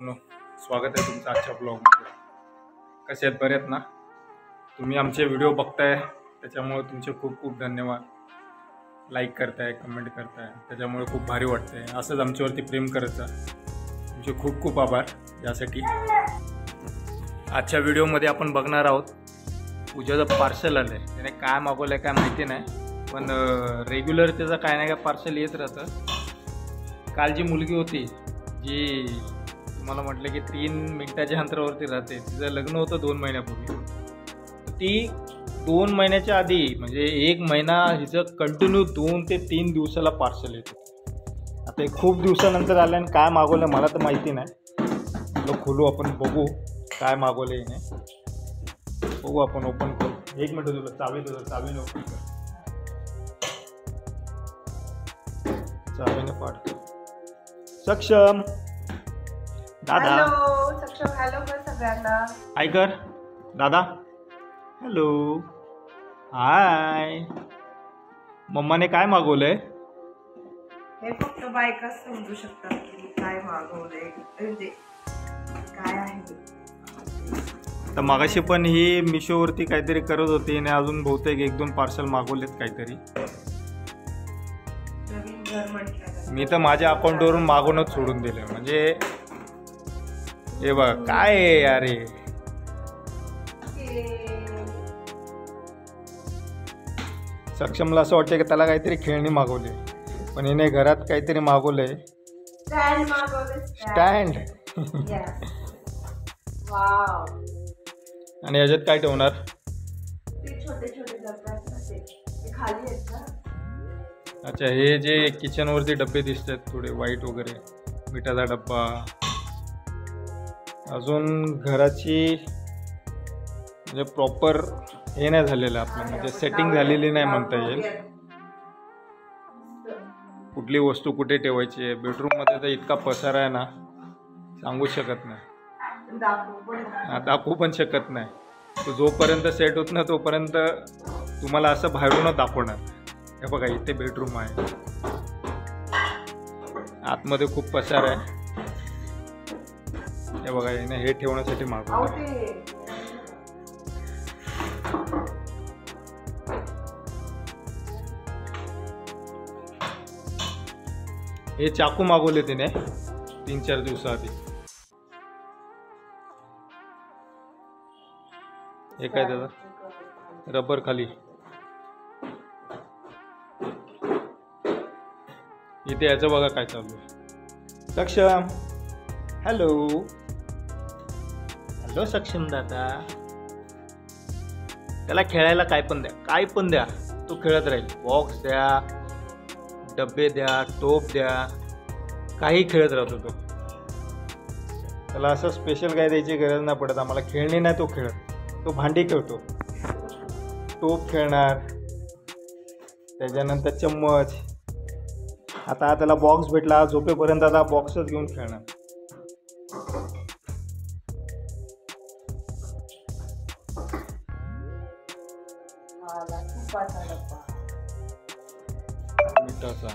No स्वागत आहे तुमचं आजच्या ब्लॉगमध्ये. कसे आहेत, बरे आहेत ना तुम्ही? आमचे व्हिडिओ बघताय त्याच्यामुळे तुमचे खूप खूप धन्यवाद. लाईक करताय, कमेंट करताय, त्याच्यामुळे खूप भारी वाटतंय. असंच आमच्यावरती प्रेम करत जा. तुमचे खूप खूप आभार यासाठी. आजच्या व्हिडिओमध्ये आपण बघणार आहोत पूजाचं पार्सल आलं आहे. त्याने काय मागवलं आहे काय माहिती नाही, पण रेग्युलर त्याचं काय नाही काय पार्सल येत राहतं. काल जी मुलगी होती जी तुम्हाला म्हटलं की 3 मिनिटाच्या अंतरावरती राहते, तिचं लग्न होतं 2 महिन्यापूर्वी. ती 2 महिन्याच्या आधी म्हणजे 1 महिना हिचं कंटिन्यू 2 ते 3 दिवसाला पार्सल येत होतं. आता हे खूप दिवसानंतर आलं आणि काय मागवलं मला तर माहिती नाही. खोलू आपण, बघू काय मागवलं हिने. बघू आपण, ओपन करू. 1 मिनिट तुला चावीने ओपन कर. चावीने पाठ. सक्षम दादा, हॅलो सक्षम, हॅलो कर सगळ्यांना. हाय कर दादा. हॅलो, हाय. मम्माने काय मागवलंय? हे फक्त बायकाच समजू शकतात की काय मागवलंय, म्हणजे काय आहे. तर मागाशी पण ही मिशोवरती काहीतरी करत होती आणि अजून बहुतेक 1-2 पार्सल मागवलेत काहीतरी. नवीन घर म्हटलं मी तर माझ्या अकाउंटवरून मागवणच सोडून दिलं. म्हणजे हे बघ काय आहे यार. हे सक्षमला असं वाटतं की त्याला काहीतरी खेळणी मागवली, पण हिने घरात काहीतरी मागवलंय. स्टँड मागवले. स्टँड. वाव. आणि याच्यात काय ठेवणार? ते छोटे छोटे डबे असतात ते खाली आहेत ना. अच्छा, हे जे किचनवरती डबे दिसत आहेत थोडे व्हाईट वगैरे, मिठाचा डब्बा. अजून घराची म्हणजे प्रॉपर हे नाही झालेलं आपलं, म्हणजे सेटिंग झालेली नाही म्हणता येईल. कुठली वस्तू कुठे ठेवायची आहे. बेडरूममध्ये तर इतका पसारा आहे ना, सांगू शकत नाही, दाखवू पण शकत नाही. तो जोपर्यंत सेट होत नाही तोपर्यंत तुम्हाला असं बाहेरूनच दाखवणार. हे बघा, इथे बेडरूम आहे, आतमध्ये खूप पसारा आहे. हे बघा, याने हे ठेवण्यासाठी मागवलं. हे चाकू मागवले तिने 3-4 दिवसाआधी. हे काय त्याचं रबर खाली. इथे याचं बघा काय चालू आहे. सक्षम, हॅलो. हॅलो सक्षम दादा. त्याला खेळायला काय पण द्या, काय पण द्या, तो खेळत राहील. बॉक्स द्या, डब्बे द्या, टोप द्या, काही खेळत राहतो तो. त्याला असं स्पेशल काय द्यायची गरज नाही पडत. आम्हाला खेळणी नाही तो खेळत, तो भांडी खेळतो. टोप खेळणार, त्याच्यानंतर चम्मच. आता त्याला बॉक्स भेटला, झोपेपर्यंत आता बॉक्सच घेऊन खेळणार. मिठाचा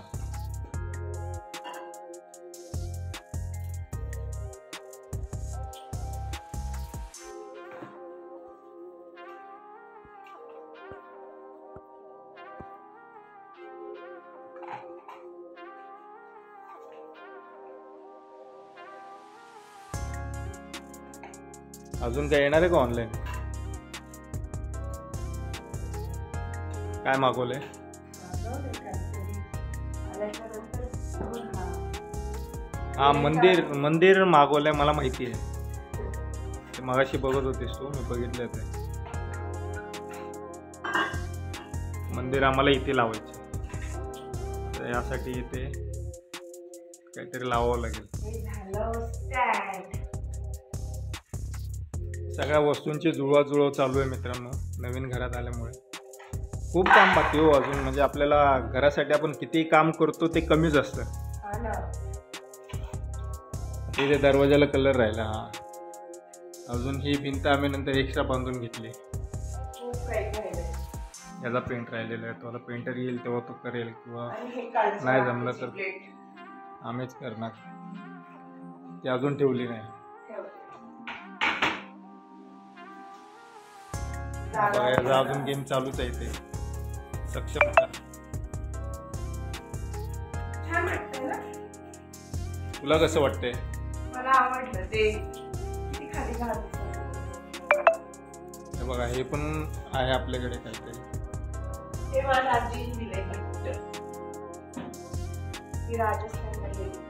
अजून काय येणार आहे का ऑनलाईन? काय मागवलंय? हा, मंदिर मागवलंय, मला माहिती आहे. ते मगाशी बघत होतीस तू, मी बघितलं ते मंदिर. आम्हाला इथे लावायचं, तर यासाठी इथे काहीतरी लावावं लागेल. सगळ्या वस्तूंची जुळवाजुळव चालू आहे मित्रांनो, नवीन घरात आल्यामुळे. खूप काम बाकी हो अजून. म्हणजे आपल्याला घरासाठी आपण किती काम करतो ते कमीच असतं. इथे दरवाजाला कलर राहिला. हा, अजून ही भिंत आम्ही नंतर एक्स्ट्रा बांधून घेतली. याचा पेंट राहिलेला आहे, तो आता पेंटर येईल तेव्हा तो करेल, किंवा नाही जमलं तर आम्हीच करणार. ती अजून ठेवली नाही. बघा, याचा अजून गेम चालूच आहे ते सक्षमचा. छान वाटतंय ना. तुला कसं वाटतंय? मला आवडलं ते किती खाली घालत. हे बघा, हे पण आहे आपल्याकडे काहीतरी. हे मला आजीने दिलंय गिफ्ट. मी राजस्थानला गेली.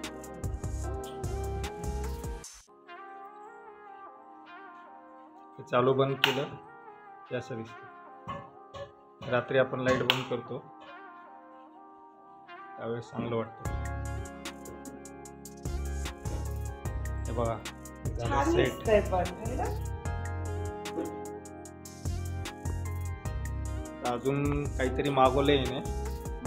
चालू बंद केलं की असं दिसतं. रात्री आपण लाईट बंद करतो त्यावेळेस चांगलं वाटतं. हे बघा, छान सेट. दिसतंय पण है ना. अजून काहीतरी मागवलंय हिने.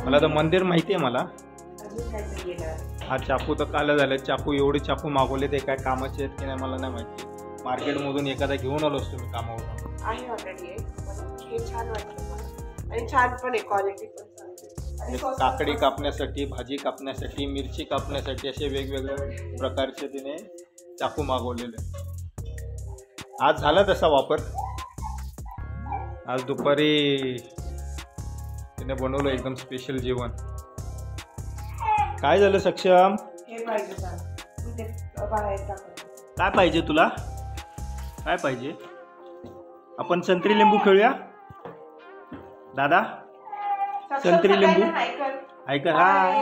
मला तर मंदिर माहिती आहे मला. अजून काहीतरी येणार. हा चाकू तर काल झालं. चाकू एवढे चाकू मागवले ते काय कामाचे आहेत की नाही मला नाही माहिती. मार्केटमधून एखादा घेऊन आलो असतो मी कामावरून. आहे ऑलरेडी हे छान वाटतं मला आणि छान पण आहे, क्वालिटी पण चांगली आहे. आणि काकडी कापण्यासाठी, भाजी कापण्यासाठी, मिरची कापण्यासाठी असे वेगवेगळ्या प्रकारचे तिने चाकू मागवलेले. आज झाला तसा वापर. आज दुपारी तिने बनवलं एकदम स्पेशल जेवण. काय झालं सक्षम? हे पाहिजे सांग. ते बाहेर टाकलं. काय पाहिजे तुला? काय पाहिजे? आपण संत्री लिंबू खेळूया दादा. संत्री लिंबू ऐका. हाय.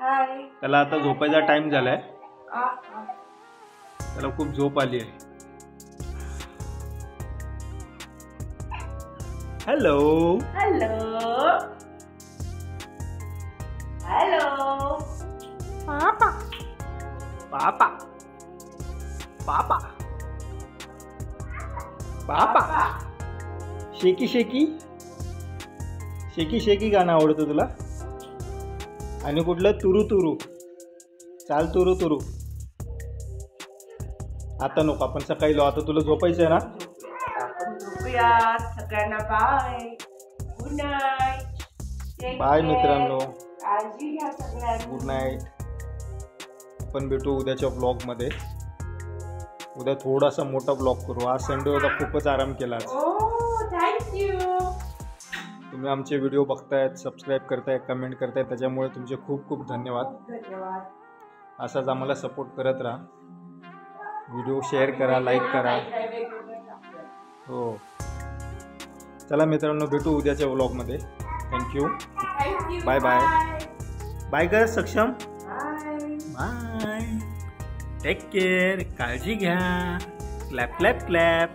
हाय. त्याला आता झोपायचा टाइम झालाय. त्याला खूप झोप आली आहे. Hello hello hello. पापा पापा पापा पापा. शेकी शेकी शेकी शेकी गाणं आवडतं तुला? आणि कुठलं? तुरू तुरू. चाल तुरू तुरू. आता नको, आपण सकाळी लो. आता तुला झोपायचं आहे ना? आपण झोपूया. सगळ्यांना बाय. Good night. बाय मित्रांनो. काळजी घ्या सगळ्यांनी. Good night. आपण भेटू उद्याच्या ब्लॉगमध्ये. उद्या थोडासा मोठा ब्लॉग करू. आज संडे होता, खूपच आराम केला आज. थँक्यू. तुम्ही आमचे व्हिडिओ बघतायत, सबस्क्राईब करताय, कमेंट करताय, त्याच्यामुळे तुमचे खूप खूप धन्यवाद. धन्यवाद. असाच आम्हाला सपोर्ट करत राहा. व्हिडिओ शेअर करा, लाईक करा. हो. चला मित्रांनो, भेटू उद्याच्या व्लॉगमध्ये. थँक्यू. Bye bye. बाय कर सक्षम. बाय. Take care. काळजी घ्या. Clap clap clap.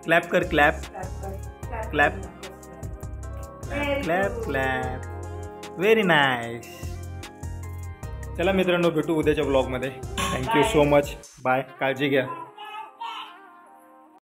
क्लॅप कर. Clap clap clap clap. Very nice. चला मित्रांनो, भेटू उद्याच्या ब्लॉगमध्ये. Thank you so much. बाय. काळजी घ्या.